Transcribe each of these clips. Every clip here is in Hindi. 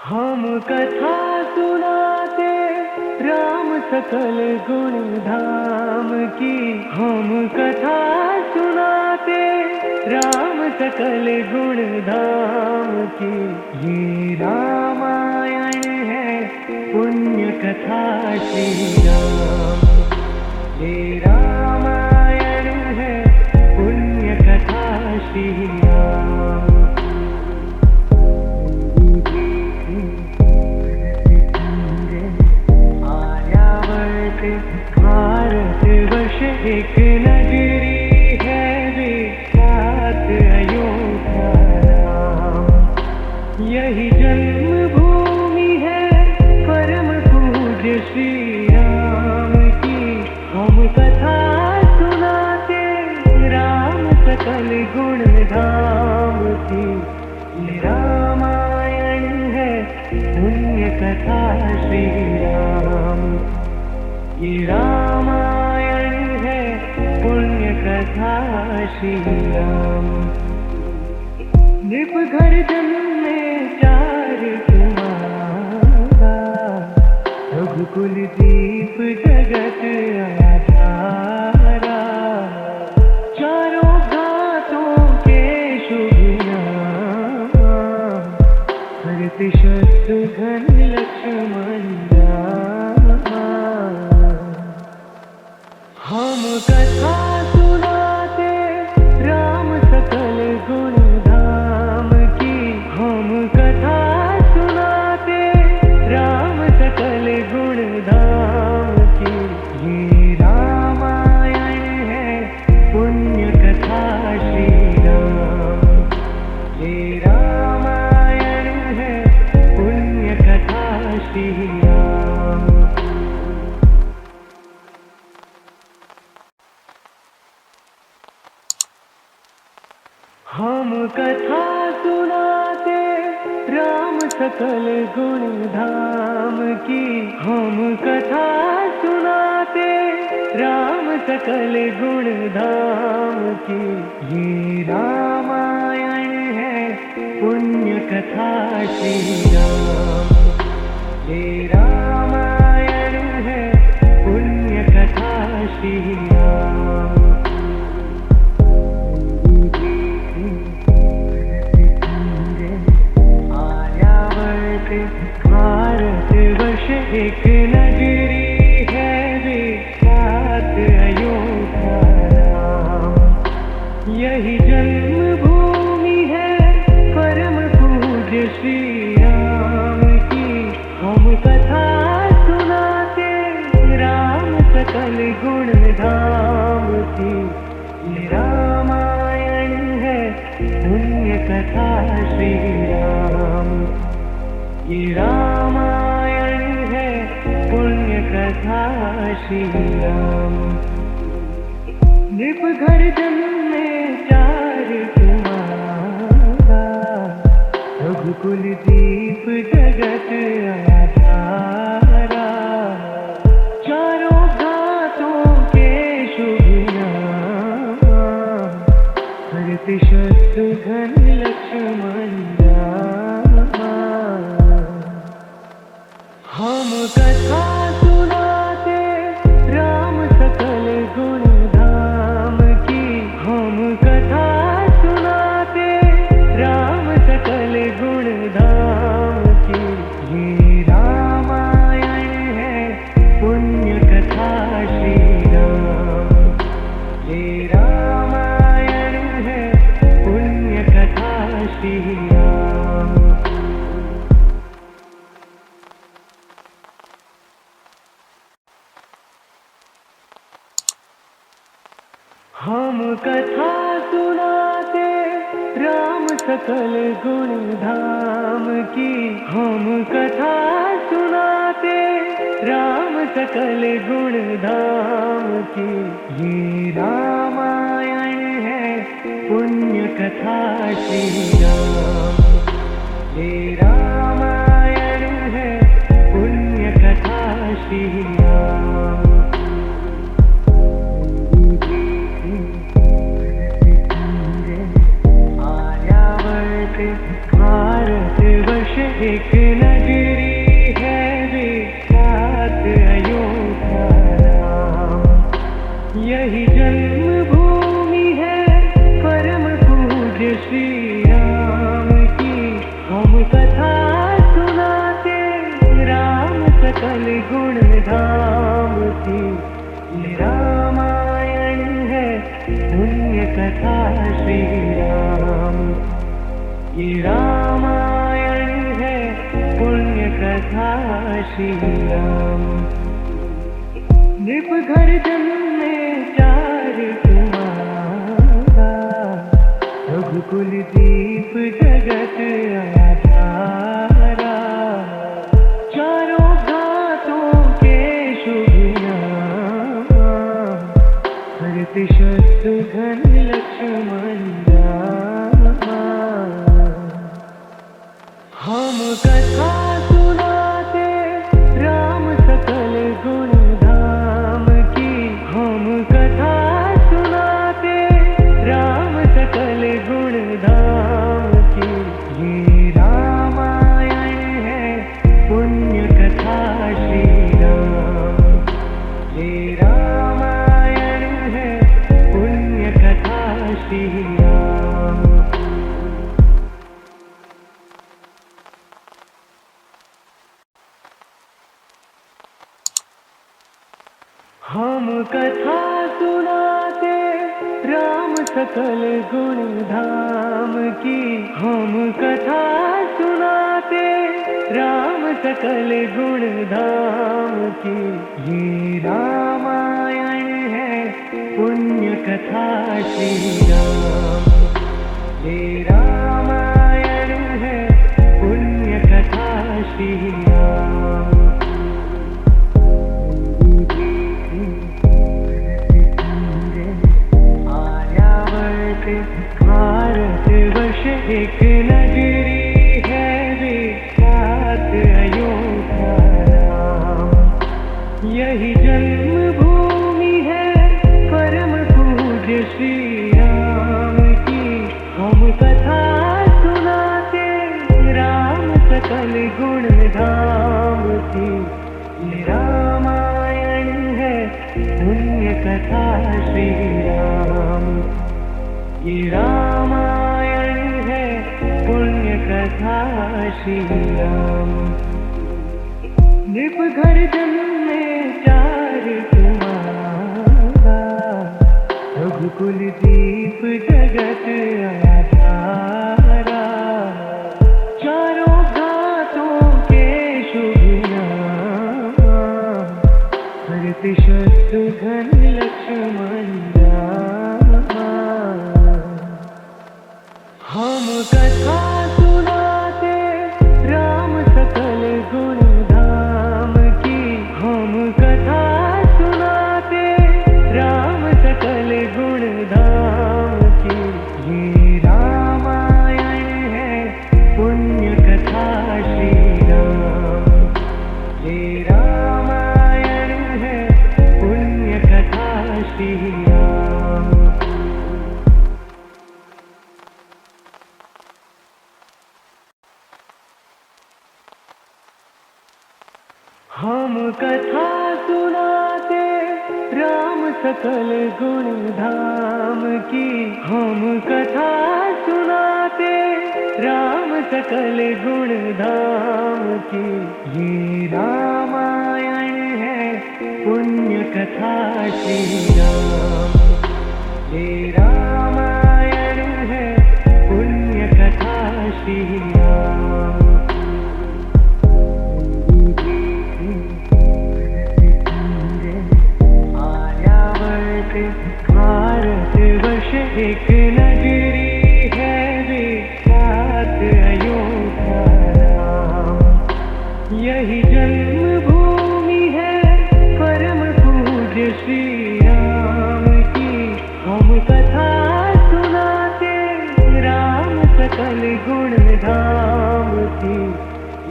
हम कथा सुनाते राम सकल गुण धाम की। हम कथा सुनाते राम सकल गुण धाम की। ये रामायण है पुण्य कथा श्री राम। ये रामायण है पुण्य कथा श्री राम। भारत वर्ष एक नगरी है विख्यात अयोध्या नाम। यही जन्मभूमि है परम पूज्य श्री राम की। हम कथा सुनाते राम सकल गुण धाम की। ये रामायण है पुण्य कथा श्री राम। ये रामायण है पुण्य कथा श्री राम। नृप घर जन्मे चार कुमारा। रघुकुल दीप जगत आधारा। चारों घातों के शुभ नाम। भरत शत्रुघ्न लक्ष्मण हम कथा सुनाते राम सकल गुण धाम की। हम कथा सुनाते राम सकल गुण धाम की। ये रामायण है पुण्य कथा श्री राम। ये रामायण है पुण्य कथा श्री राम। हम कथा सुनाते राम सकल गुण धाम की। हम कथा सुनाते राम सकल गुण धाम की। ये रामायण है पुण्य कथा श्री राम। ये रामायण है पुण्य कथा श्री राम। भारत वर्ष एक नगरी है विख्यात अयोध्या नाम। यही जन्मभूमि है परम पूज्य श्री राम की। हम कथा सुनाते राम सकल गुण धाम की। ये रामायण है पुण्य कथा श्री राम। ये रामायण है पुण्य कथा श्री राम। नृप घर जन्मे चार कुमारा। रघुकुल दीप जगत आधारा। चारों घातों के शुभ नाम। भरत शत्रुघ्न लक्ष्मण हम कथा सुनाते राम सकल गुण धाम की। हम कथा सुनाते राम सकल गुण धाम की। ये रामायण है पुण्य कथा श्री राम। ये रामायण है पुण्य कथा श्री राम। हम कथा सुनाते राम सकल गुण धाम की। हम कथा सुनाते राम सकल गुण धाम की। ये रामायण है पुण्य कथा श्री राम। ये रामायण है पुण्य कथा श्री राम। भारत वर्ष एक नगरी है विख्यात अयोध्या राम। यही जन्मभूमि है परम पूज्य श्री राम की। हम कथा सुनाते राम सकल गुण धाम की। ये रामायण है पुण्य कथा श्री राम। ये रामायण है पुण्य कथा श्री राम। नृप घर जन्मे चार कुमारा, रघुकुल दीप जगत आधारा। चारों घातों के शुभ नाम, भरत शत्रुघ्न लक्ष्मण रामा। हम कथा सुनाते राम सकल गुण धाम की। हम कथा सुनाते राम सकल गुण धाम की। ये रामायण है पुण्य कथा श्री राम। ये रामायण है पुण्य कथा श्री राम। हम कथा सुनाते राम सकल गुण धाम की। हम कथा सुनाते राम सकल गुण धाम की। ये रामायण है पुण्य कथा श्री राम। ये रामायण है पुण्य कथा श्री राम। भारतवर्ष एक नगरी है विख्यात अयोध्या राम। यही जन्मभूमि है परम पूज्य श्री राम की। हम कथा सुनाते राम सकल गुण धाम की। ये रामायण है पुण्य कथा श्री राम। ये रामायण है पुण्य कथा श्री राम। नृप घर जन्मे चार कुमारा, रघुकुल दीप जगत आधारा। चारों घातों के शुभ नाम, भरत शत्रुघ्न लक्ष्मण रामा। हम कथा सुनाते राम सकल गुण धाम की। हम कथा सुनाते राम सकल गुण धाम की। ये रामायण है पुण्य कथा श्री राम। ये रामायण है पुण्य कथा श्री राम। हम कथा सुनाते राम सकल गुण धाम की। हम कथा सुनाते राम सकल गुण धाम की। ये रामायण है पुण्य कथा श्री राम। ये रामायण है पुण्य कथा श्री राम। भारतवर्ष एक नगरी है विख्यात अयोध्या राम। यही जन्मभूमि है परम पूज्य श्री राम की। हम कथा सुनाते राम सकल गुण धाम की।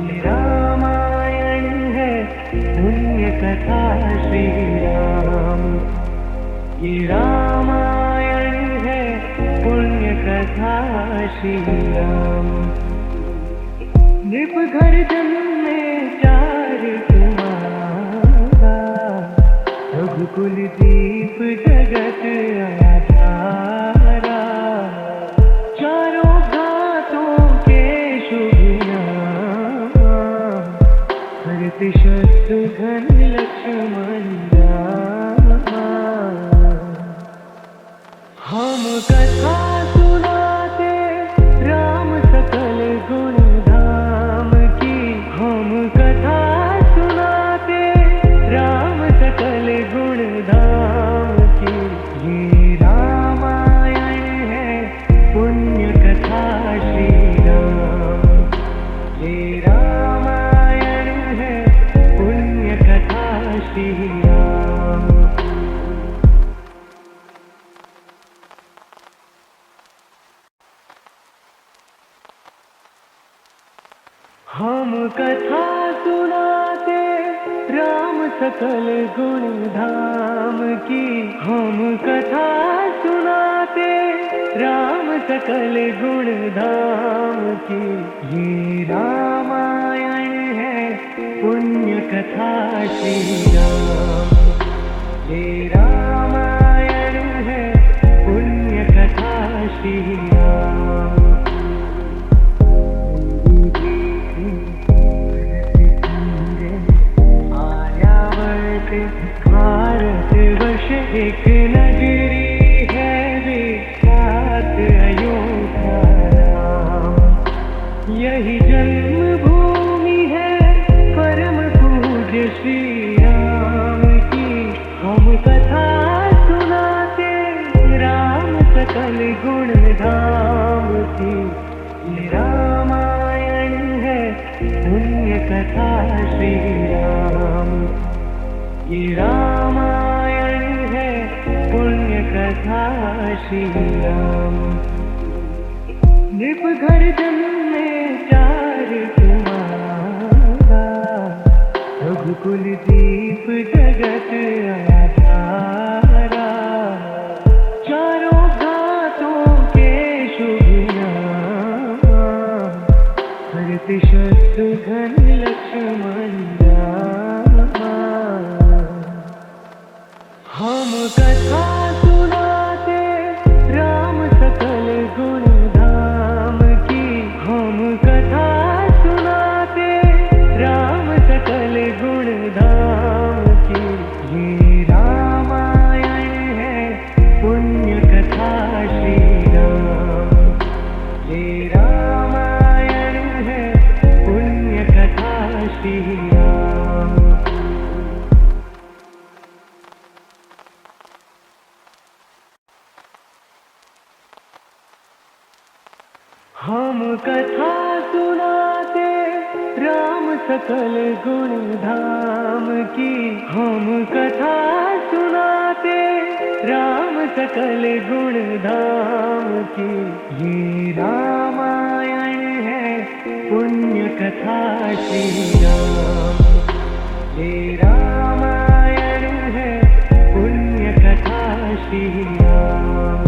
ये रामायण है पुण्य कथा श्री राम। ये रामायण है पुण्य कथा श्री राम। निप घर जन्मे चार कुमारा, रघुकुल दीप जगत आधारा। चारों घातों के शुभ नाम, भरत शत्रुघ्न लक्ष्मण रामा। हम कथा सुनाते राम सकल गुण धाम की, हम कथा सुनाते राम सकल गुण धाम की। ये रामायण है पुण्य कथा श्री राम, ये रामायण है पुण्य कथा श्री राम। हम कथा सुनाते राम सकल गुण धाम की, हम कथा सुनाते राम सकल गुण धाम की। ये रामायण है पुण्य कथा श्री राम, ये रामायण है पुण्य कथा श्री राम। भारत वर्ष एक नगरी है विख्यात अयोध्या नाम। यही जन्मभूमि है परम पूज्य श्री राम की। हम कथा सुनाते राम सकल गुण धाम की। ये रामायण है पुण्य कथा श्री राम, ये रामायण है पुण्य कथा श्री राम। निप घर जन्मे चार कुमारा, रघुकुल दीप जगत आधारा। चारों घातों के शुभ नाम, भरत शत्रुघ्न लक्ष्मण रामा। हम कथा सुनाते राम सकल गुण धाम की, हम कथा सुनाते राम सकल गुण धाम की। ये रामायण है पुण्य कथा श्री राम, ये रामायण है पुण्य कथा श्री राम। हम कथा सुनाते राम सकल गुण धाम की, हम कथा सुनाते राम सकल गुण धाम की। ये रामायण है पुण्य कथा श्री राम, ये रामायण है पुण्य कथा श्री राम।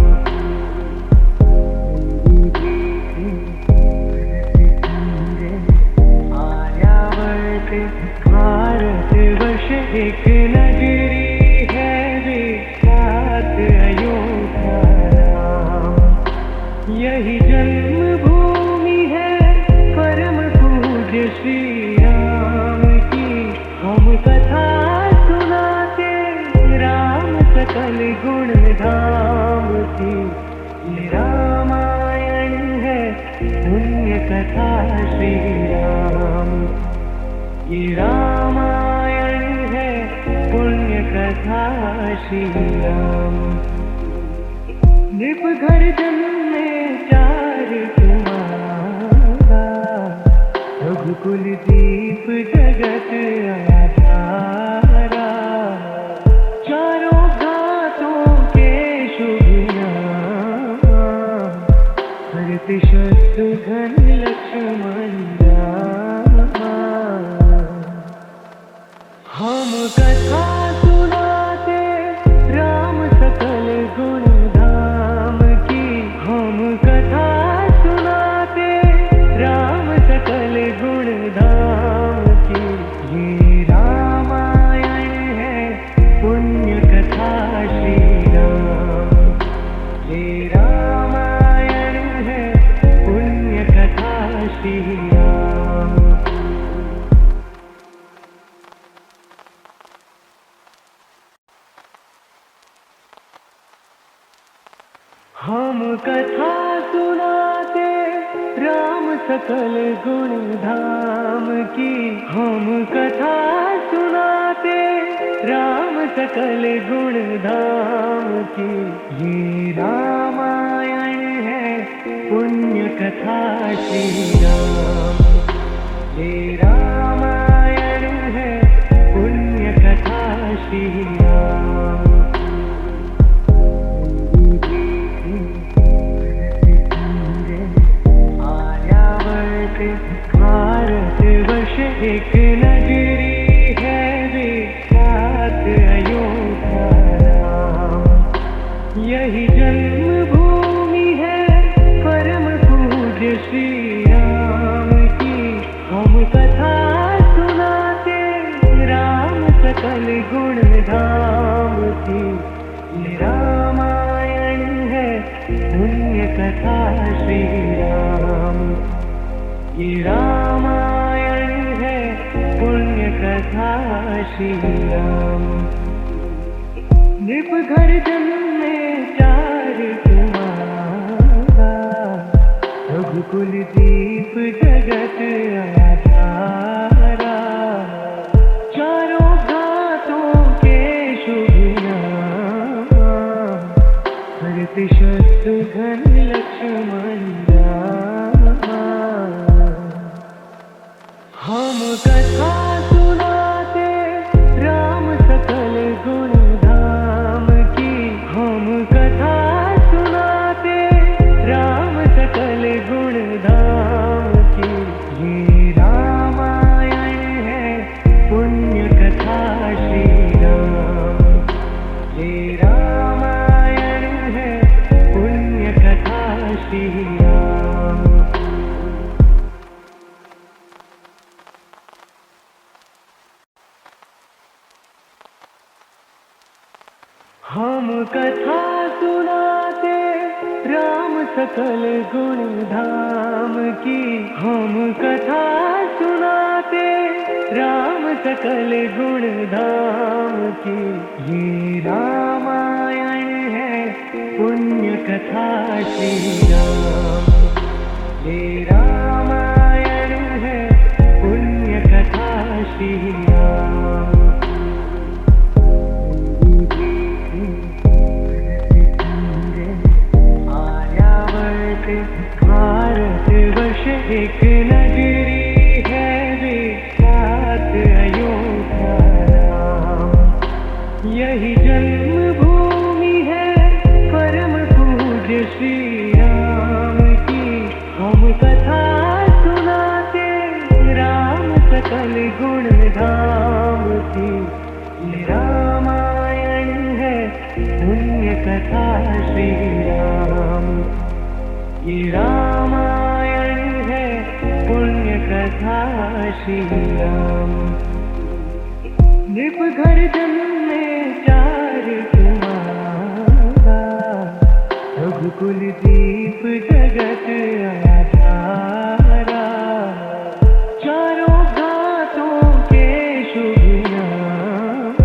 भारत वर्ष एक नगरी है विख्यात अयोध्या नाम। यही जन्मभूमि है परम पूज्य श्री राम की। हम कथा सुनाते राम सकल गुण धाम की। ये रामायण है पुण्य कथा श्री राम, ये रामायण है पुण्य कथा श्री राम। निप घर जन्मे चार कुमारा, रघुकुल दीप जगत आधारा। चारों घातों के शुभ नाम, भरत शत्रुघ्न लक्ष्मण रामा। हम कथा सुनाते राम सकल गुण धाम की, हम कथा सुनाते राम सकल गुण हम कथा सुनाते राम सकल गुण धाम की। हम कथा सुनाते राम सकल गुण धाम की। ये रामायण है पुण्य कथा श्री राम। ये रामायण है पुण्य कथा श्री राम। भारतवर्ष एक नगरी है विख्यात अयोध्या नाम। यही जन्मभूमि है परम पूज्य श्री राम की। हम कथा सुनाते राम सकल गुण धाम की। ये रामायण है पुण्य कथा श्री राम। ये रामायण है पुण्य कथा श्री राम। नृप घर जन्मे चार कुमारा। रघुकुल दीप जगत आधारा। चारों घातों के शुभ नाम। भरत शत्रुघ्न लक्ष्मण हम कथा सुनाते राम सकल गुण धाम की। हम कथा सुनाते राम सकल गुण धाम की। ये रामायण है पुण्य कथा श्री राम। ये रामायण है पुण्य कथा श्री राम। हम कथा सुनाते राम सकल गुण धाम की। हम कथा सुनाते राम सकल गुण धाम की। ये रामायण है पुण्य कथा श्री राम। ये रामायण है पुण्य कथा श्री राम। भारतवर्ष एक नगरी है विख्यात अयोध्या नाम। यही जन्मभूमि है परम पूज्य श्री राम की। हम कथा सुनाते राम सकल गुण धाम की। ये रामायण है पुण्य कथा श्री राम। ये रामायण है पुण्य कथा श्री राम। नृप घर जन्मे चार कुमारा। रघुकुल दीप जगत आधारा। चारों घातों के शुभ नाम।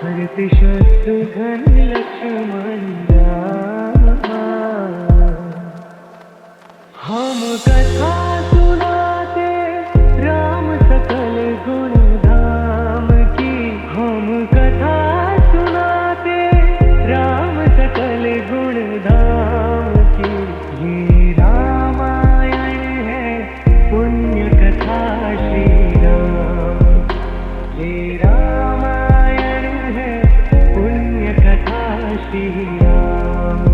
भरत शत्रुघ्न लक्ष्मण हम कथा सुनाते राम सकल गुण धाम की। हम कथा सुनाते राम सकल गुण धाम की। ये रामायण है पुण्य कथा श्री राम। ये रामायण है पुण्य कथा श्री राम।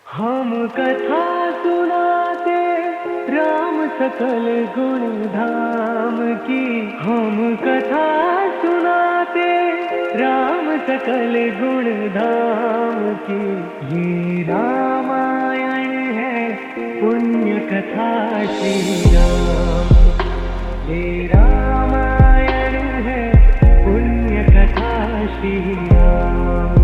हम कथा सुनाते राम सकल गुण धाम की। हम कथा सुनाते राम सकल गुण धाम की। ये रामायण है पुण्य कथा श्री राम। ये रामायण है पुण्य कथा श्री राम।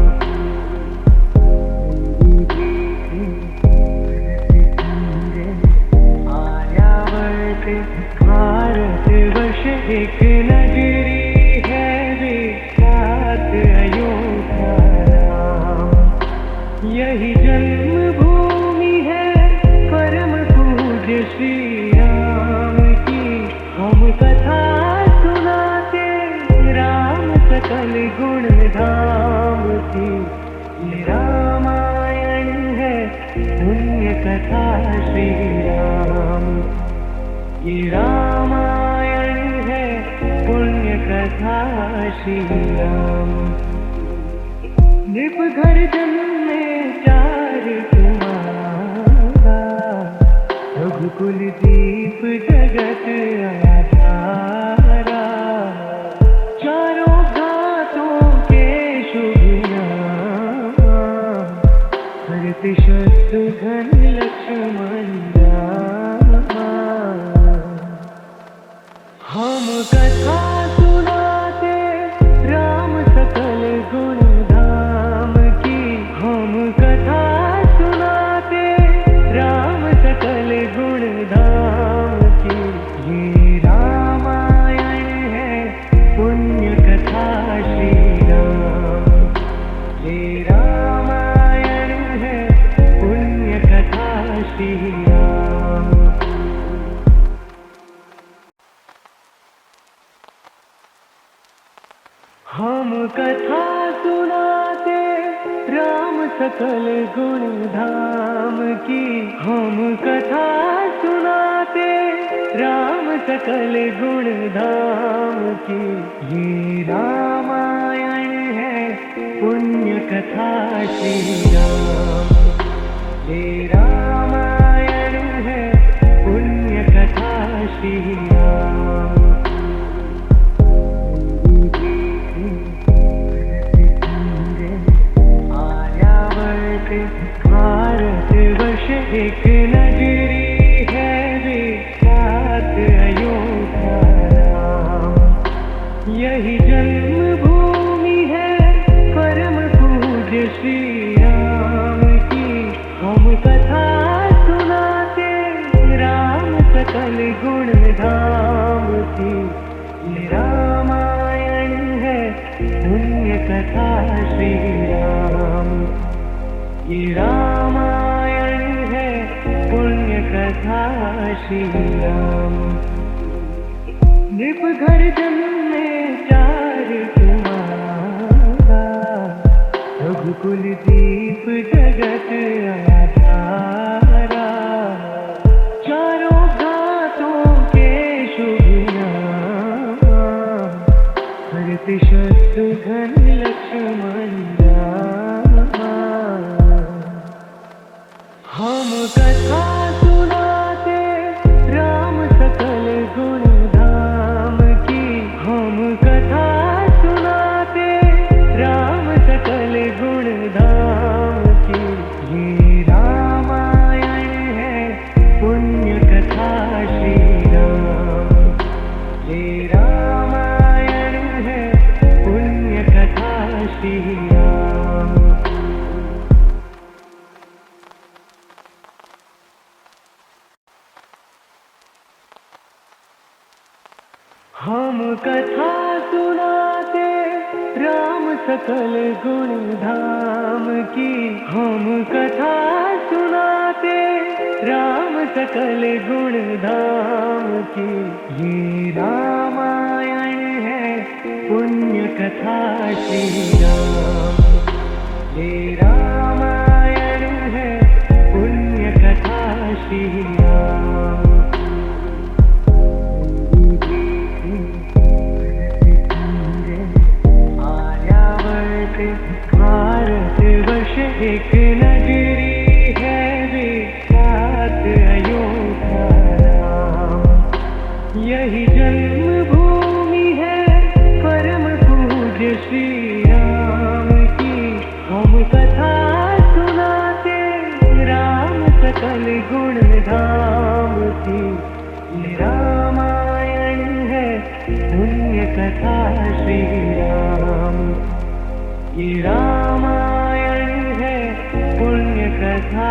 भारतवर्ष एक नगरी है विख्यात अयोध्या नाम। यही जन्मभूमि है परम पूज्य श्री राम की। हम कथा सुनाते राम सकल गुण धाम की। ये रामायण है पुण्य कथा श्री राम। ये रामायण है पुण्य कथा श्री राम। नृप घर जन्मे चार कुमारा, रघुकुल दीप जगत आधारा। चारों घातों के शुभ नाम, भरत शत्रुघ्न लक्ष्मण रामा। हम कथा सुनाते राम सकल गुण धाम की। हम कथा सुनाते राम सकल गुण धाम की। ये रामायण है पुण्य कथा श्री राम। ये रामायण है पुण्य कथा श्री राम। हम कथा सुनाते राम सकल गुण धाम की। हम कथा सुनाते राम सकल गुण धाम की। ये रामायण है पुण्य कथा श्री राम। ये रामायण है पुण्य कथा श्री राम। भारतवर्ष एक नगरी है विख्यात अयोध्या नाम। यही जन्मभूमि है परम पूज्य श्री राम की। हम कथा सुनाते राम सकल गुण धाम की। ये रामायण है पुण्य कथा श्री राम। ये रामायण है पुण्य कथा श्री राम। नृप घर जन्मे चार कुमारा, रघुकुल दीप जगत आधारा। चारों घातों के शुभ नाम, भरत शत्रुघ्न लक्ष्मण रामा। हम कथा सुनाते राम सकल गुण धाम की। हम कथा सुनाते राम सकल गुण धाम की। ये रामायण है पुण्य कथा श्री राम। ये रामायण है पुण्य कथा श्री राम। हम कथा सुनाते राम सकल गुण धाम की। हम कथा सुनाते राम सकल गुण धाम की। ये रामायण है पुण्य कथा श्री राम। ये रामायण है पुण्य कथा श्री राम। भारतवर्ष एक नगरी है विख्यात अयोध्या नाम। यही जन्मभूमि है परम पूज्य श्री राम की। हम कथा सुनाते राम सकल गुण धाम की। ये रामायण है पुण्य कथा श्री राम। ये रामायण है पुण्य कथा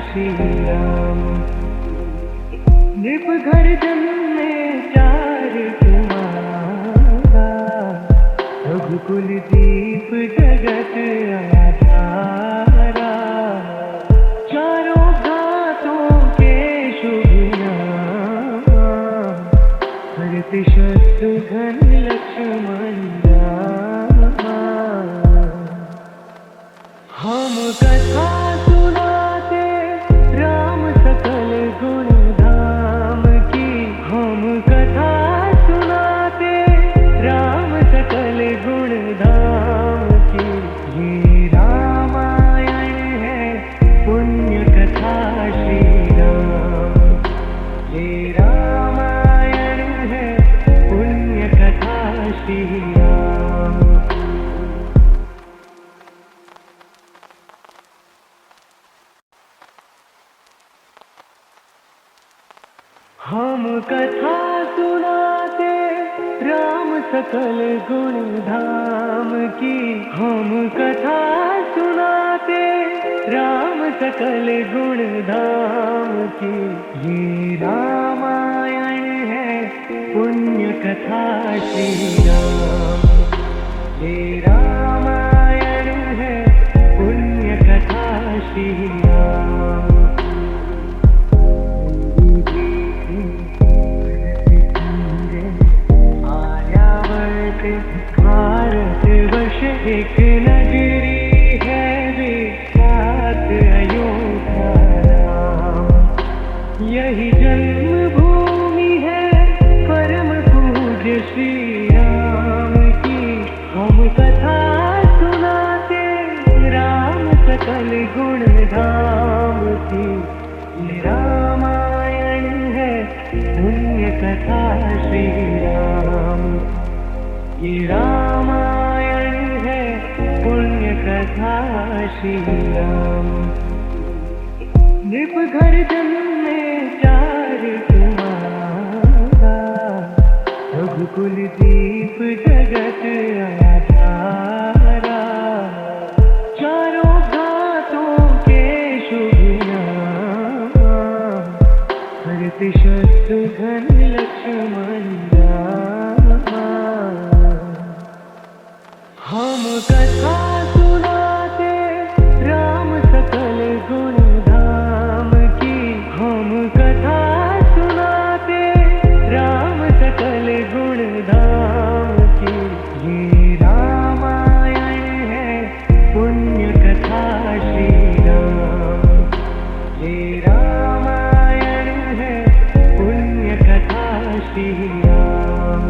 श्री राम। नृप घर जन्मे रघुकुल दीप जगत आधारा, चारों घातों के शुभ नाम, भरत शत्रुघ्न लक्ष्मण रामा। हम कथा सुनाते राम सकल गुण धाम की, हम कथा सुनाते राम सकल गुण धाम की। ये रामायण है पुण्य कथा श्री राम, ये रामायण है पुण्य कथा श्री राम। हम कथा सुनाते राम सकल गुण धाम की, हम कथा सुनाते राम सकल गुण धाम की। ये रामायण है पुण्य कथा श्री राम, ये रामायण है पुण्य कथा श्री राम। भारतवर्ष एक नगरी है विख्यात अयोध्या नाम, यही जन्मभूमि है परम पूज्य श्री राम की। हम कथा सुनाते राम सकल गुण धाम की। ये रामायण है पुण्य कथा श्री राम, ये रामायण है पुण्य कथा श्री राम। नृप घर जन्मे चार कुमारा, रघुकुल दीप जगत आधारा, चारों घातों के शुभ नाम, भरत शत्रुघ्न लक्ष्मण रामा। हम कथा सुनाते राम सकल गुण धाम की, हम कथा सुनाते राम सकल गुण धाम की। ये रामायण है पुण्य कथा श्री राम, ये रामायण है पुण्य कथा श्री राम।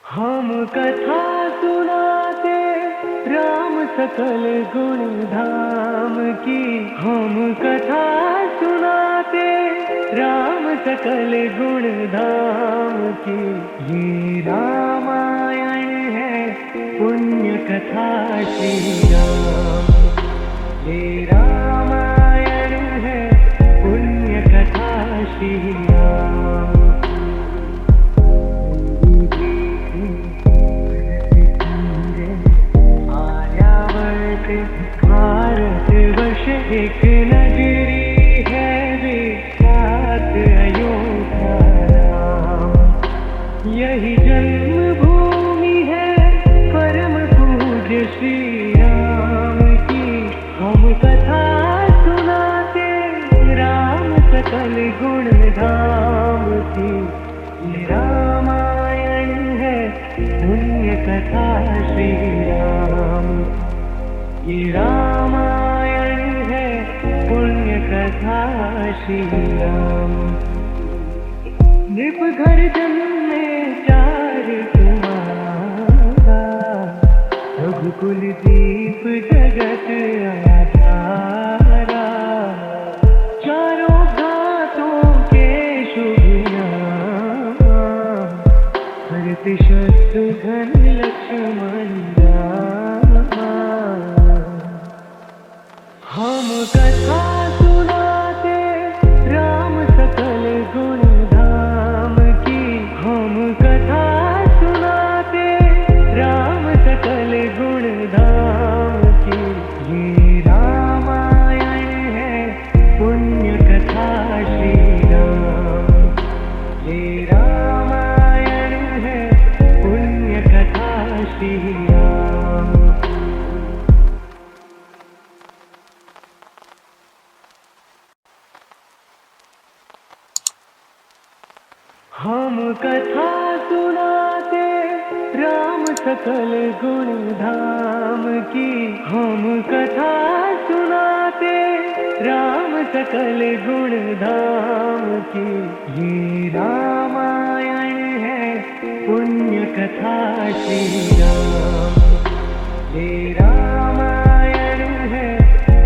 हम कथा सुनाते राम सकल गुण धाम की, हम कथा सुनाते राम सकल गुण धाम की। ये रामायण है पुण्य कथा श्री राम, ये रामायण है पुण्य कथा श्री राम। भारतवर्ष एक नगरी है विख्यात अयोध्या नाम, यही जन्मभूमि है परम पूज्य श्री राम की। हम कथा सुनाते राम सकल गुण धाम की। ये रामायण है पुण्य कथा श्री राम, ये रामायण है पुण्य कथा श्री राम। नृप घर जन्मे चार कुमारा, रघुकुल दीप जगत आधारा, चारों घातों के शुभ नाम, भरत शत्रुघ्न लक्ष्मण रामा। हम कथा सुनाते राम सकल गुण धाम की, हम कथा सुनाते राम सकल गुण धाम की। ये रामायण है पुण्य गुण धाम की हम कथा सुनाते, राम सकल गुण धाम की। ये रामायण है पुण्य कथा श्री राम, ये रामायण है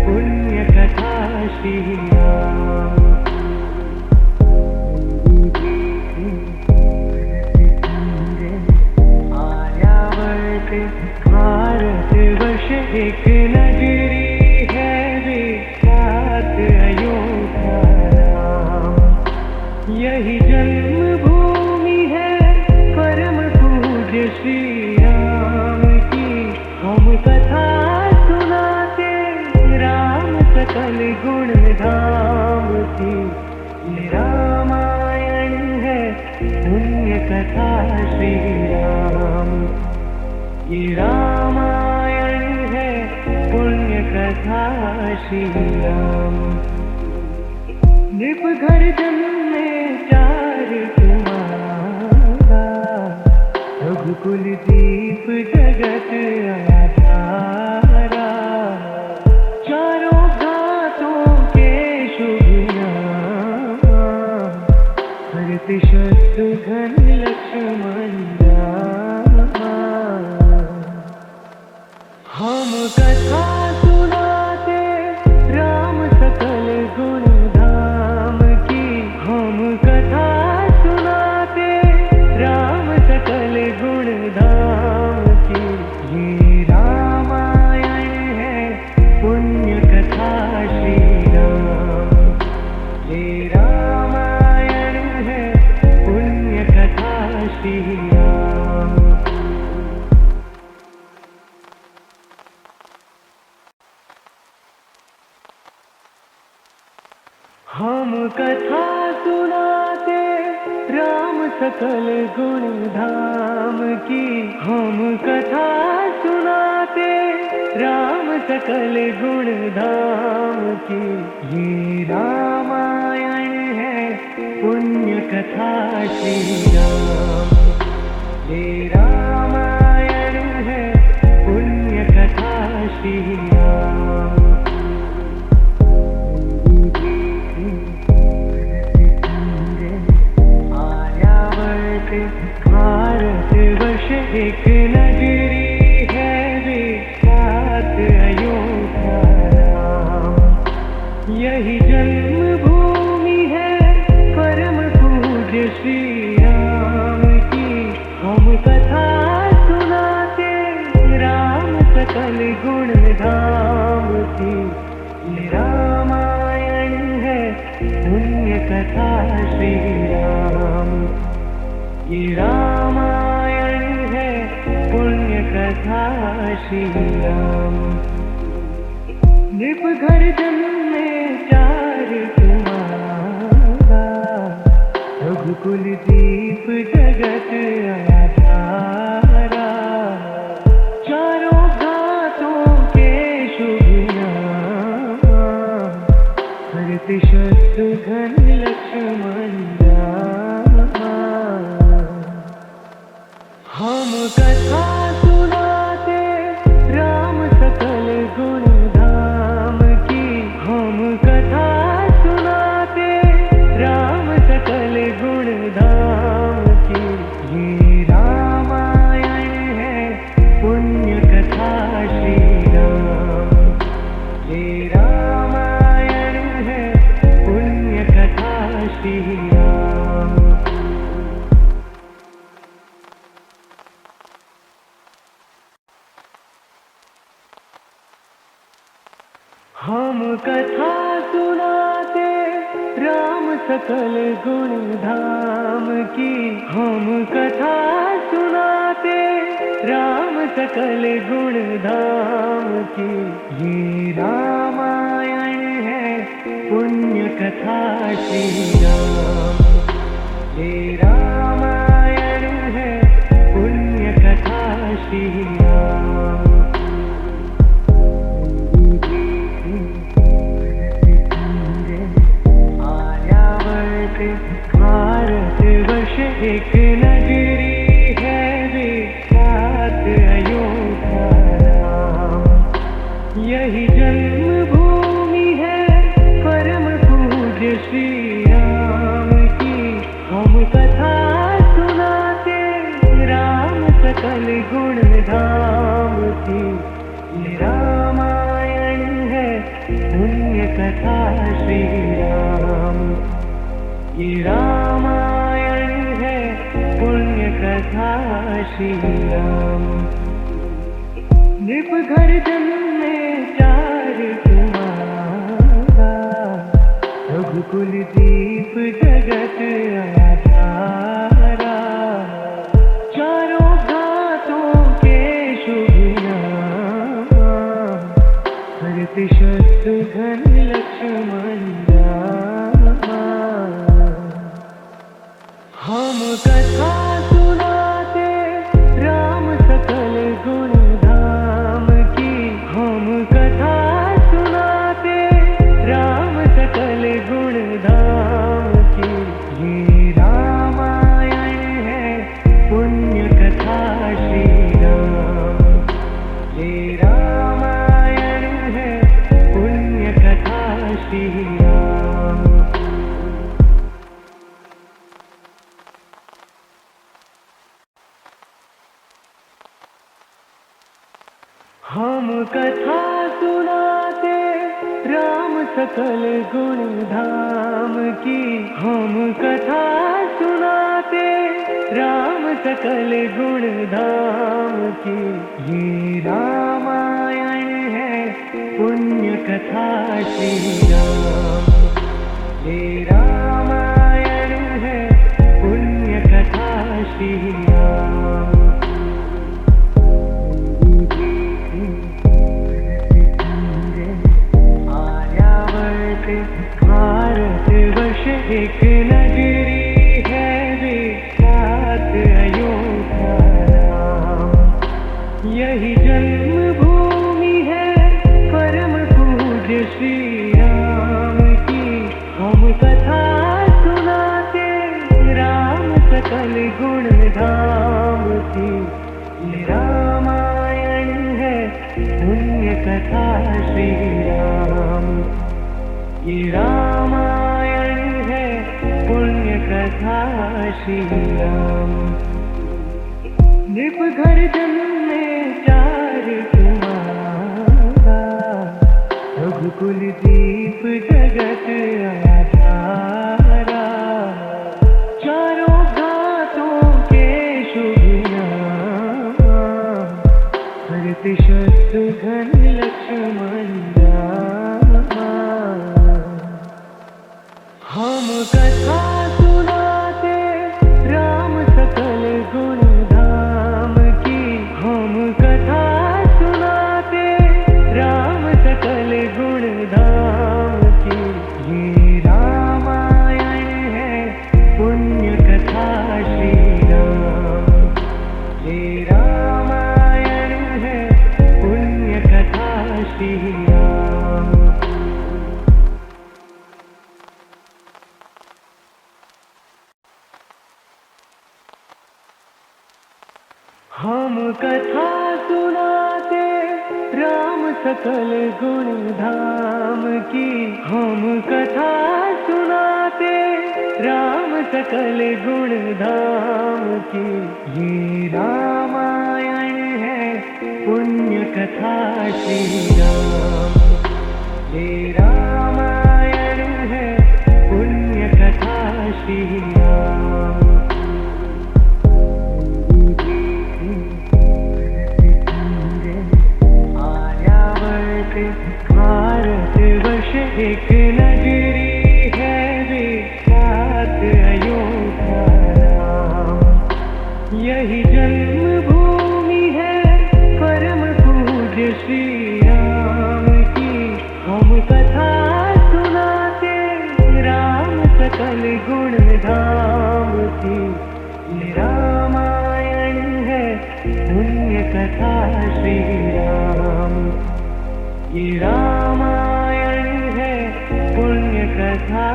पुण्य कथा श्री राम। भारत वर्ष एक नगरी है विख्यात अयोध्या राम, यही जन्मभूमि है परम पूज्य श्री राम की। हम कथा सुनाते राम सकल गुण धाम की। ये रामायण है पुण्य कथा श्री राम, ये रामायण है पुण्य कथा श्री राम। नृप घर जन्मे चार कुमारा, रघुकुल दीप जगत आधारा। चारों घातों के शुभ नाम, भरत शत्रुघ्न लक्ष्मण राम। हम कथा सुनाते राम सकल गुण धाम की। हम कथा सुनाते राम सकल गुण धाम की। ये रामायण है पुण्य कथा श्री राम, ये रामायण है पुण्य कथा श्री राम। हम कथा सुनाते राम सकल गुण धाम की। हम कथा सुनाते राम सकल गुण धाम की। ये रामायण है पुण्य कथा श्री राम, ये रामायण है पुण्य कथा श्री राम। भारत वर्ष एक नगरी है विख्यात अयोध्या राम, यही जन्मभूमि है परम पूज्य श्री राम की। हम कथा सुनाते राम सकल गुण धाम की। ये रामायण है पुण्य कथा श्री राम, ये रामायण है पुण्य कथा श्री राम। नृप घर जन्मे चार कुमारा, रघुकुल दीप जगत आधारा। चारों घातों के शुभ नाम, भरत शत्रुघ्न लक्ष्मण राम। हम कथा सुनाते राम सकल गुण धाम की। हम कथा सुनाते राम सकल गुण धाम की। ये रामायण है पुण्य कथा श्री राम, ये रामायण है पुण्य कथा श्री राम। हम कथा सुनाते राम सकल गुण धाम की। हम कथा सुनाते राम सकल गुण धाम की। ये रामायण है पुण्य कथा श्री राम, ये रामायण है पुण्य कथा श्री राम। भारत वर्ष एक नगरी है विख्यात अयोध्या यही जन्मभूमि है परम पूज्य श्री राम की। हम कथा सुनाते राम सकल गुण धाम की। ये रामायण है पुण्य कथा श्री राम। ये रामायण है पुण्य कथा श्री राम। नृप घर जन्मे चार कुमारा, रघुकुल दीप जगत आधारा। चारों घातों के शुभ नाम, भरत शत्रुघ्न लक्ष्मण रामा। हम कथा सुनाते राम सकल गुण धाम की। हम कथा सुनाते राम सकल गुण धाम की। ये रामायण है पुण्य कथा श्री राम। ये रामायण है पुण्य कथा श्री राम। हम कथा सुनाते राम सकल गुण धाम की। हम कथा सुनाते राम सकल गुण धाम की। ये रामायण है पुण्य कथा श्री राम। ये रामायण है पुण्य कथा श्री राम। भारत वर्ष एक नगरी है विख्यात अयोध्या नाम। यही जन्मभूमि है परम पूज्य श्री राम की। हम कथा सुनाते राम सकल गुण धाम की। ये रामायण है पुण्य कथा श्री राम। ये रामायण है पुण्य कथा श्री राम। नृप घर जन्मे चार कुमारा, रघुकुल दीप जगत आधारा। चारों घातों के शुभ नाम, भरत शत्रुघ्न लक्ष्मण रामा। हम कथा सुनाते राम सकल गुण धाम की। हम कथा सुनाते राम सकल गुण धाम की। ये रामायण है पुण्य कथा श्री राम। ये रामायण है पुण्य कथा श्री राम। हम कथा सुनाते राम सकल गुण धाम की। हम कथा सुनाते राम सकल गुण धाम की। ये रामायण है पुण्य कथा श्री राम। ये रामायण है पुण्य कथा श्री राम। भारत वर्ष एक नगरी है विख्यात अयोध्या नाम। यही जन्मभूमि है परम पूज्य श्री राम की। हम कथा सुनाते राम सकल गुण धाम की। ये रामायण है पुण्य कथा श्री राम। ये रामायण है पुण्य कथा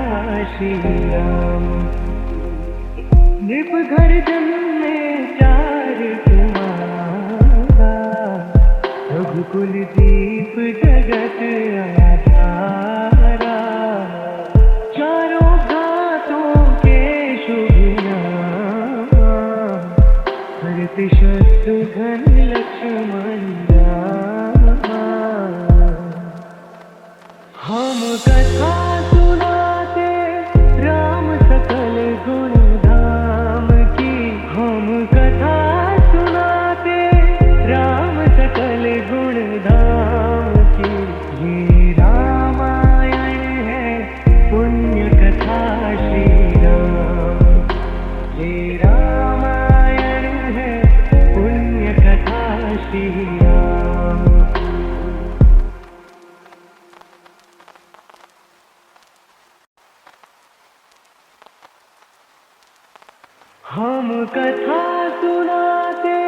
श्री राम। नृप घर जन्मे चार कुमारा, रघुकुल दीप जगत आधारा, चारों घातों के शुभ नाम, भरत शत्रुघ्न लक्ष्मण रामा। हम कथा सुनाते राम सकल गुण धाम की, हम कथा सुनाते राम सकल गुण धाम की। ये रामायण है पुण्य कथा श्री राम, ये रामायण है पुण्य कथा श्री राम। हम कथा सुनाते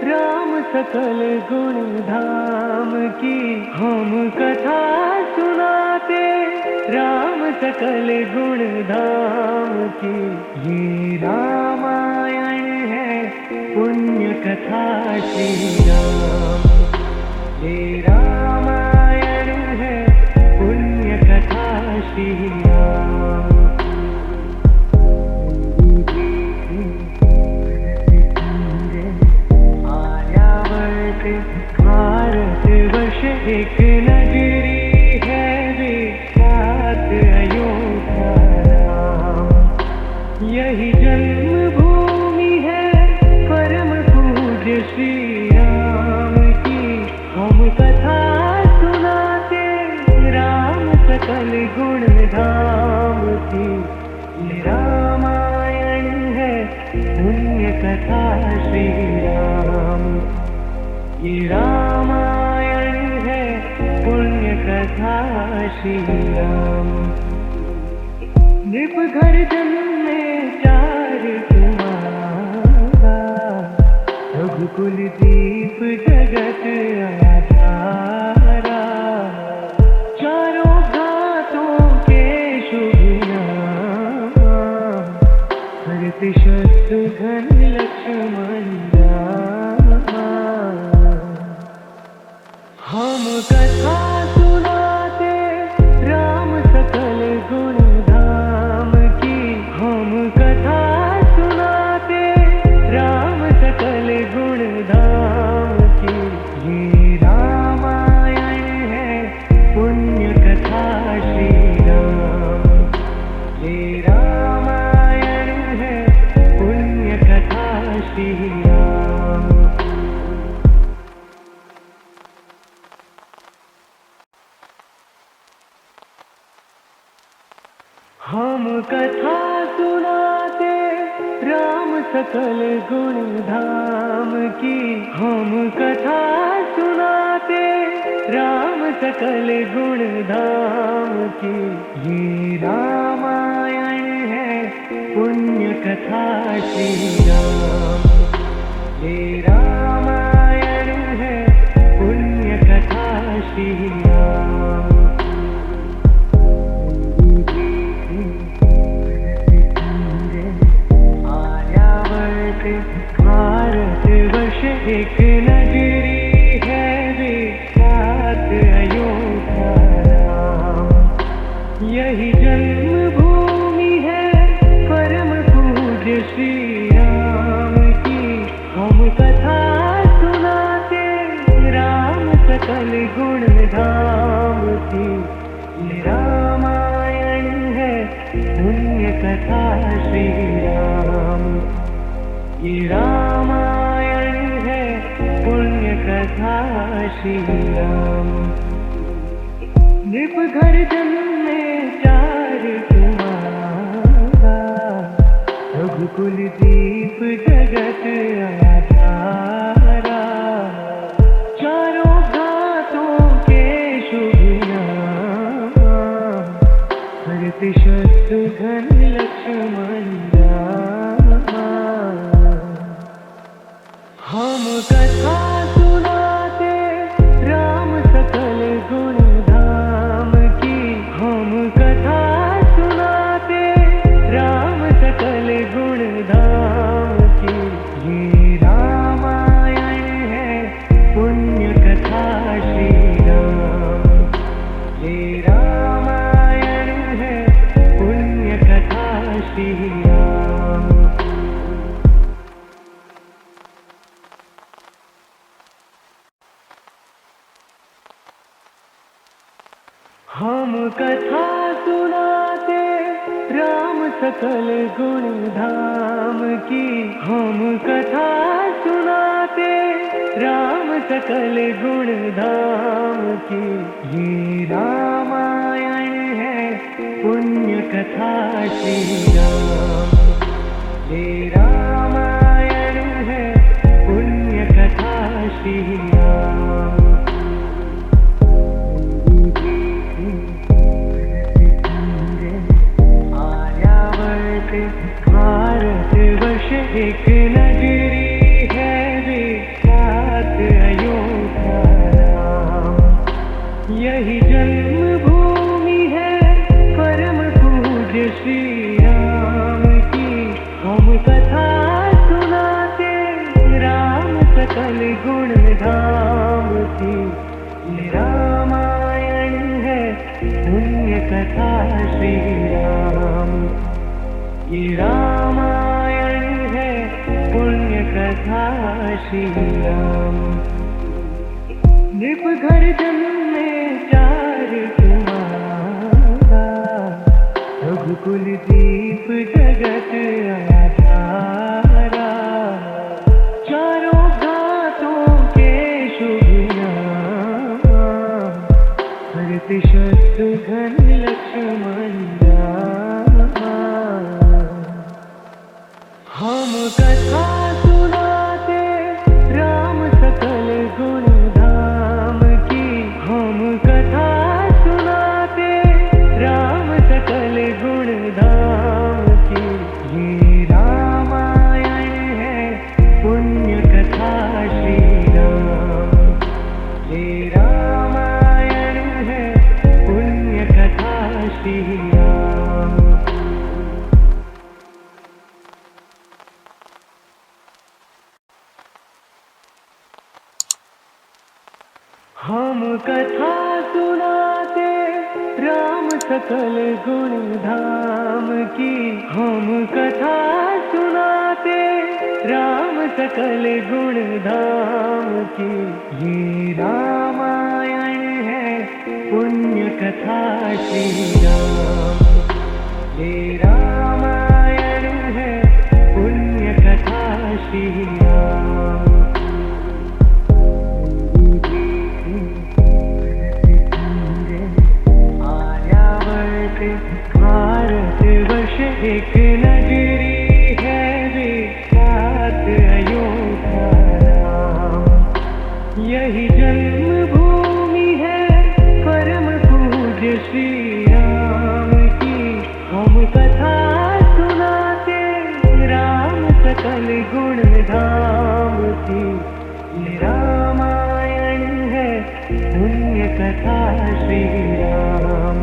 राम सकल गुण धाम की, हम कथा सुनाते राम सकल गुण धाम की। ये रामायण है पुण्य कथा श्री राम, ये रामायण है पुण्य कथा श्री राम। भारतवर्ष एक नगरी है विख्यात अयोध्या नाम, यही जन्मभूमि है परम पूज्य श्री राम की। हम कथा सुनाते राम सकल गुण धाम की। ये रामायण है पुण्य कथा श्री राम, ये रामायण है पुण्य कथा श्री राम। नृप घर जन्मे चार कुमारा, रघुकुल दीप जगत आधारा, चारों घातों के शुभ नाम, भरत शत्रुघ्न लक्ष्मण रामा। हम कथा सुनाते राम सकल गुण धाम की, हम कथा सुनाते राम सकल गुण धाम की। ये रामायण है पुण्य कथा श्री राम, ये रामायण है पुण्य कथा श्री राम। हम कथा सुनाते राम सकल गुण धाम की, हम कथा सुनाते राम सकल गुण धाम की। ये रामायण है पुण्य कथा श्री राम, ये रामायण है पुण्य कथा श्री राम। भारतवर्ष एक नगरी है विख्यात अयोध्या नाम, यही जन्मभूमि है परम पूज्य श्री राम की। हम कथा सुनाते राम सकल गुण धाम की। ये रामायण है पुण्य कथा श्री राम, ये रामायण है पुण्य कथा श्री राम। नृप घर जन्मे चार कुमारा, रघुकुल दीप जगत आधारा, चारों घातों के शुभ नाम, भरत शत्रुघ्न लक्ष्मण रामा। हम कथा सुनाते राम सकल गुण धाम की, हम कथा सुनाते राम सकल गुण धाम की। ये रामायण हम कथा सुनाते राम सकल गुण धाम की। हम कथा सुनाते राम सकल गुण धाम की। ये रामायण है पुण्य कथा श्री राम। ये रामायण है पुण्य कथा श्री राम। भारत वर्ष एक नगरी है विख्यात अयोध्या राम। यही जन्मभूमि है परम पूज्य श्री राम की। हम कथा सुनाते राम सकल गुण धाम की। ये रामायण है पुण्य कथा श्री राम। ये रामायण है पुण्य कथा श्री राम। नृप घर जन्मे चार कुमारा। रघुकुल दीप जगत आधारा। चारों घातों के शुभ नाम। भरत शत्रुघ्न लक्ष्मण हम कथा सुनाते राम सकल गुण धाम की। हम कथा सुनाते राम सकल गुण धाम की। ये रामायण है पुण्य कथा श्री राम। ये रामायण है पुण्य कथा श्री राम। हम कथा सुनाते राम सकल गुण धाम की। हम कथा सुनाते राम सकल गुण धाम की। ये रामायण है पुण्य कथा श्री राम। ये रामायण है पुण्य कथा श्री राम। भारत वर्ष एक नगरी है विख्यात अयोध्या राम। यही जन्मभूमि है परम पूज्य श्री राम की। हम कथा सुनाते राम सकल गुण धाम की। ये रामायण है पुण्य कथा श्री राम।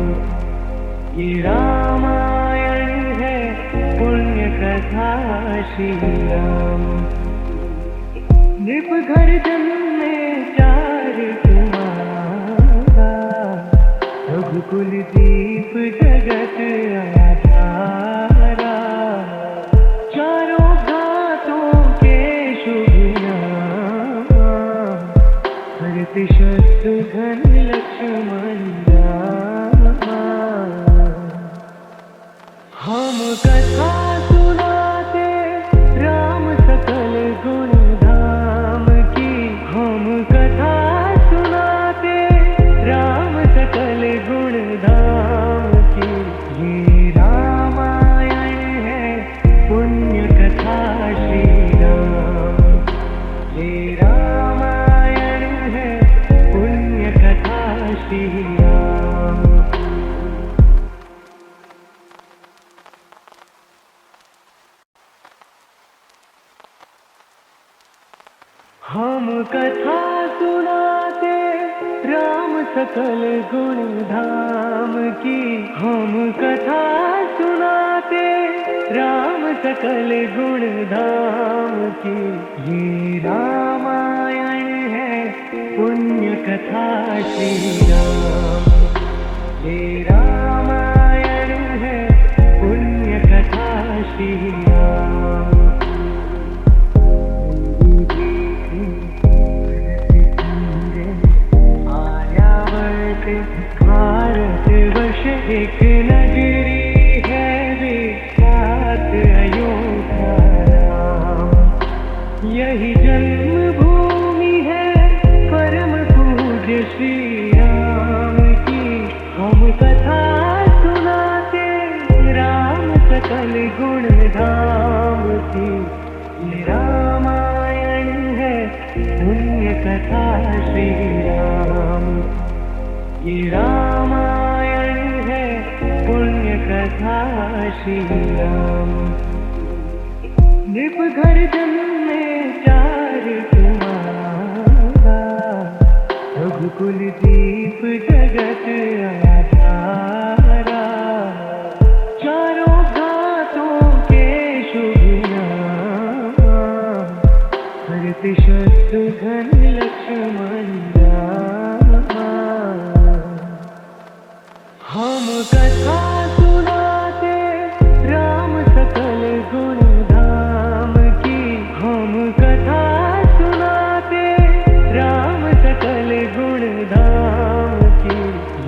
ये रामायण है पुण्य कथा श्री राम। नृप घर जन्मे चार कुमारा। रघुकुल दीप जगत आधारा। चारों घातों के शुभ नाम। भरत शत्रुघ्न लक्ष्मण हम कथा सुनाते राम सकल गुण धाम की। हम कथा सुनाते राम सकल गुण धाम की। ये रामायण है पुण्य कथा श्री राम। ये रामायण है पुण्य कथा श्री राम। हम कथा सुनाते राम सकल गुण धाम की। हम कथा सुनाते राम सकल गुण धाम की। ये रामायण है पुण्य कथा श्री राम। ये रामायण है पुण्य कथा श्री राम। भारत भारतवर्ष एक नगरी है विख्यात अयोध्या नाम। यही जन्मभूमि है परम पूज्य श्री राम की। हम कथा सुनाते राम सकल गुण धाम की। ये रामायण है पुण्य कथा श्री राम। ये रामायण है पुण्य कथा श्री राम। नृप घर जन्मे चार कुमारा, रघुकुल दीप जगत आधारा। चारों घातों के शुभ नाम, भरत शत्रुघ्न लक्ष्मण राम। हम कथा सुनाते राम सकल गुण धाम की। हम कथा सुनाते राम सकल गुण धाम की।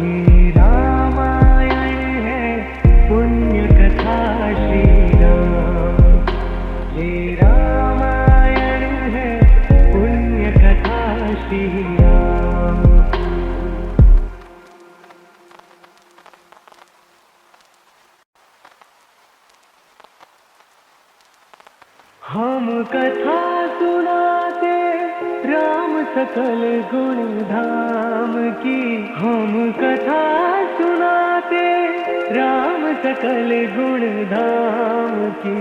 ये रामायण है पुण्य कथा श्री राम। ये रामायण है पुण्य कथा श्री राम। हम कथा सुनाते राम सकल गुण धाम की। हम कथा सुनाते राम सकल गुण धाम की।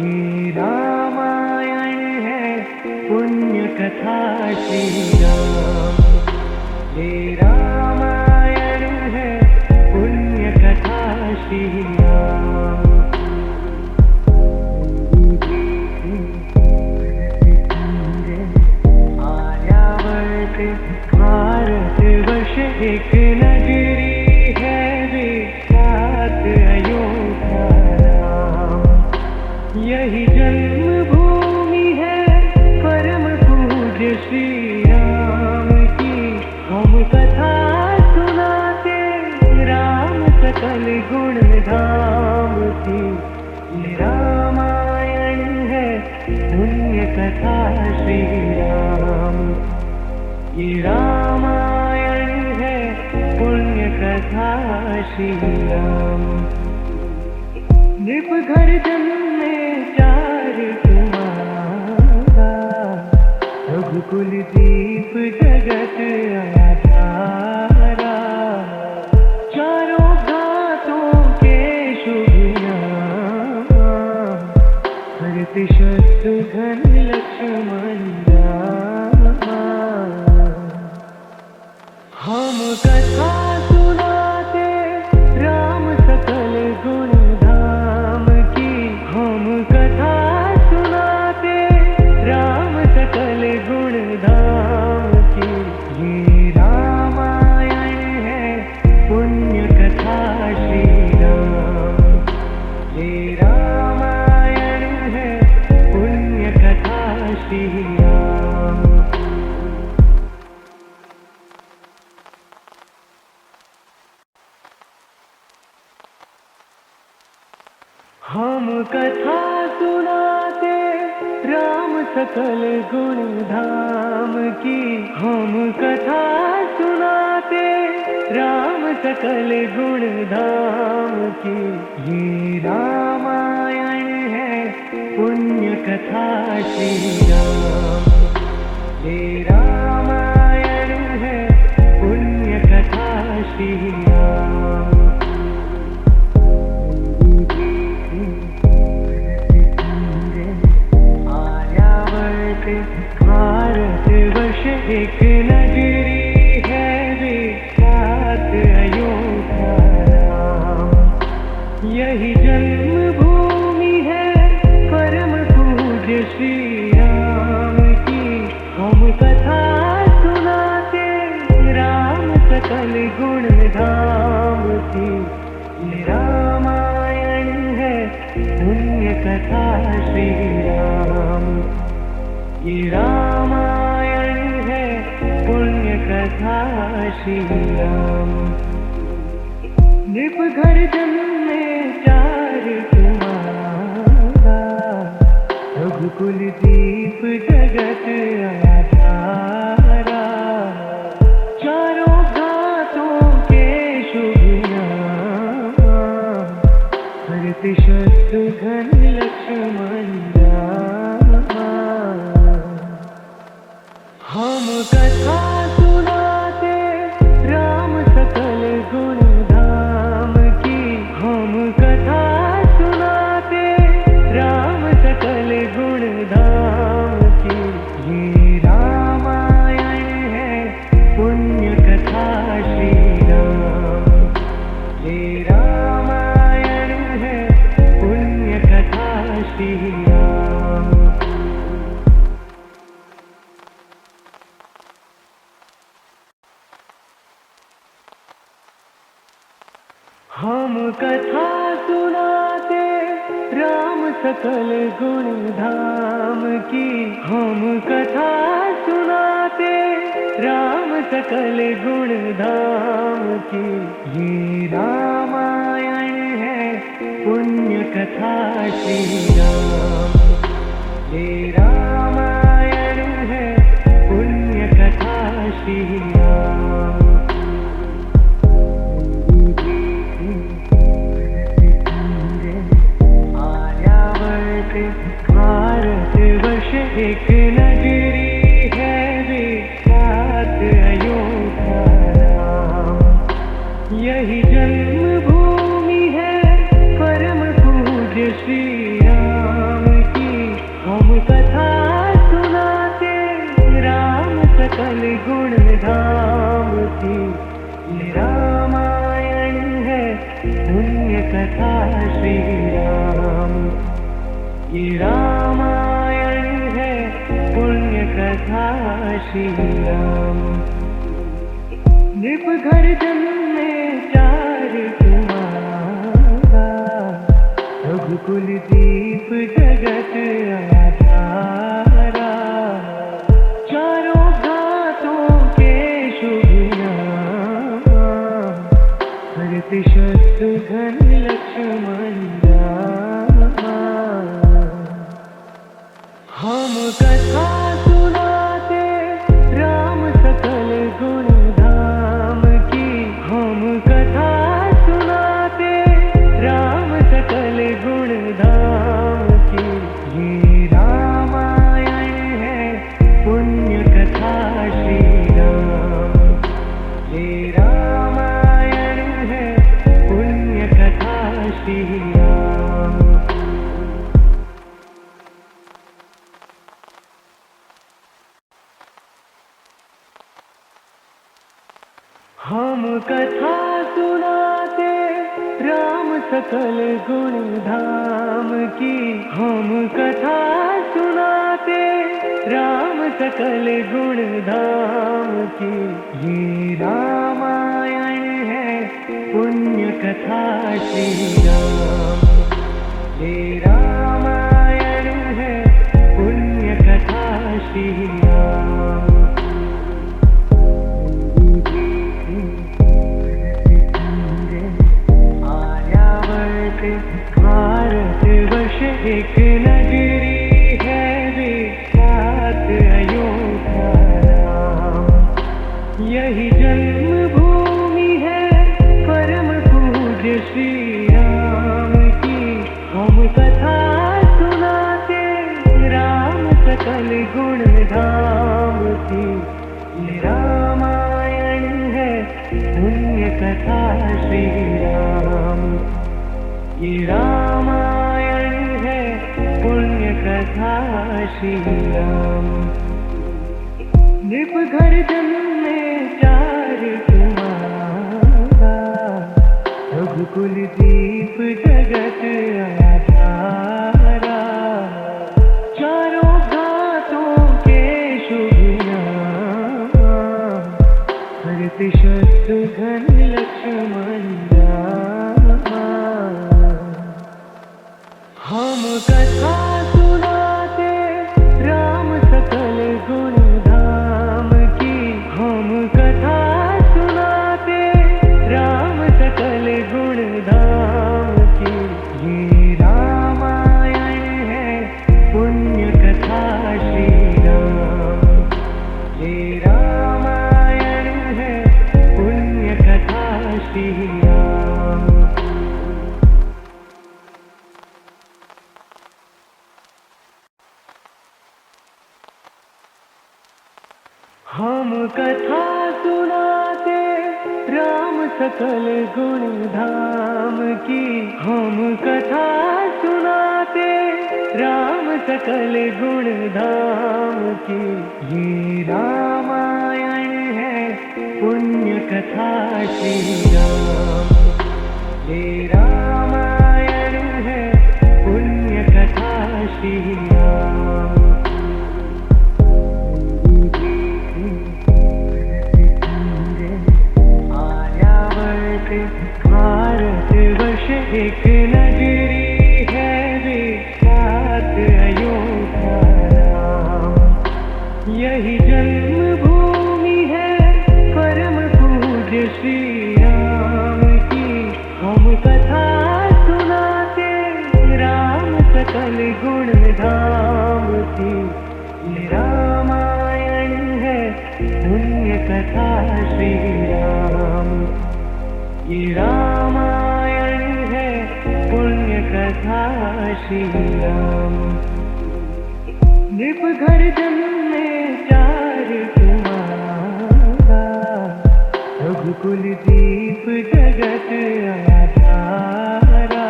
ये रामायण है पुण्य कथा श्री राम। ये रामायण है पुण्य कथा श्री राम। भारतवर्ष एक नगरी है विख्यात अयोध्या नाम। यही जन्मभूमि है परम पूज्य श्री राम की। हम कथा सुनाते राम सकल गुण धाम की। ये रामायण है पुण्य कथा श्री राम। ये रामायण है पुण्य कथा श्री राम। नृप घर जन्मे चार कुमारा, रघुकुल दीप जगत आधारा। चारों घातों के शुभ नाम, भरत शत्रुघ्न लक्ष्मण राम। हम कथा सुनाते राम सकल गुण धाम की। हम कथा सुनाते राम सकल गुण धाम की। ये रामायण है पुण्य कथा श्री राम। ये रामायण है पुण्य कथा श्री राम। हम कथा सुनाते राम सकल गुण धाम की। हम कथा सुनाते राम सकल गुण धाम की। ये रामायण है पुण्य कथा श्री राम। ये रामायण है पुण्य कथा श्री राम। भारतवर्ष एक नगरी है विख्यात अयोध्या नाम। यही जन्मभूमि है परम पूज्य श्री राम की। हम कथा सुनाते राम सकल गुण धाम की। ये रामायण है पुण्य कथा श्री राम। ये रामायण है पुण्य कथा श्री राम। नृप घर जन्मे चार कुमारा, रघुकुल दीप जगत आधारा। चारों घातों के शुभ नाम, भरत शत्रुघ्न लक्ष्मण रामा। हम कथा सुनाते राम सकल गुण धाम की, हम कथा सुनाते राम सकल गुण धाम की। ये रामायण है पुण्य कथा श्री राम, ये रामायण है पुण्य कथा श्री राम। हम कथा सुनाते राम सकल गुण धाम की, हम कथा सुनाते राम सकल गुण धाम की। ये रामायण है पुण्य कथा श्री राम, ये रामायण है पुण्य कथा श्री राम। भारतवर्ष एक नगरी है विख्यात अयोध्या नाम। यही जन्मभूमि है परम पूज्य श्री राम की। हम कथा सुनाते राम सकल गुण धाम की। ये रामायण है पुण्य कथा श्री राम, ये रामायण है पुण्य कथा श्री राम। नृप घर जन्मे चार कुमारा, रघुकुल दीप जगत आधारा। चारों घातों के शुभ नाम, भरत शत्रुघ्न लक्ष्मण रामा। हम कथा सुनाते राम सकल गुण धाम की, हम कथा सुनाते राम सकल गुण धाम की। ये रामायण है पुण्य कथा श्री राम, ये रामायण है पुण्य कथा श्री राम। हम कथा सुनाते राम सकल गुण धाम की, हम कथा सुनाते राम सकल गुण धाम की। ये रामायण है पुण्य कथा श्री राम, ये रामायण है पुण्य कथा श्री राम। भारतवर्ष एक नगरी है विख्यात अयोध्या नाम। यही जन्मभूमि है परम पूज्य श्री राम की। हम कथा सुनाते राम सकल गुण धाम की। ये रामायण है पुण्य कथा श्री राम, ये रामायण है पुण्य कथा श्री राम। नृप घर जन्मे चार कुमारा, रघुकुल दीप जगत आधारा। चारों घातों के शुभ नाम, भरत शत्रुघ्न लक्ष्मण रामा। हम कथा सुनाते राम सकल गुण धाम की, हम कथा सुनाते राम सकल गुण श्री राम। हम कथा सुनाते राम सकल गुण धाम की। हम कथा सुनाते राम सकल गुण धाम की। ये रामायण है पुण्य कथा श्री राम। ये रामायण है पुण्य कथा श्री राम। भारत वर्ष एक नगरी है विख्यात अयोध्या नाम। यही जन्मभूमि है परम पूज्य श्री राम की। हम कथा सुनाते राम सकल गुण धाम की। ये रामायण है पुण्य कथा श्री राम। ये रामायण है पुण्य कथा श्री राम। नृप घर जन्मे 4 कुमारा। रघुकुल दीप जगत आधारा।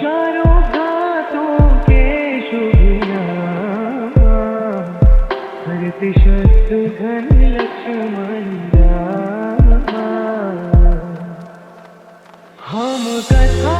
चारों घातों के शुभ नाम। भरत शत्रुघ्न लक्ष्मण राम। हम कथा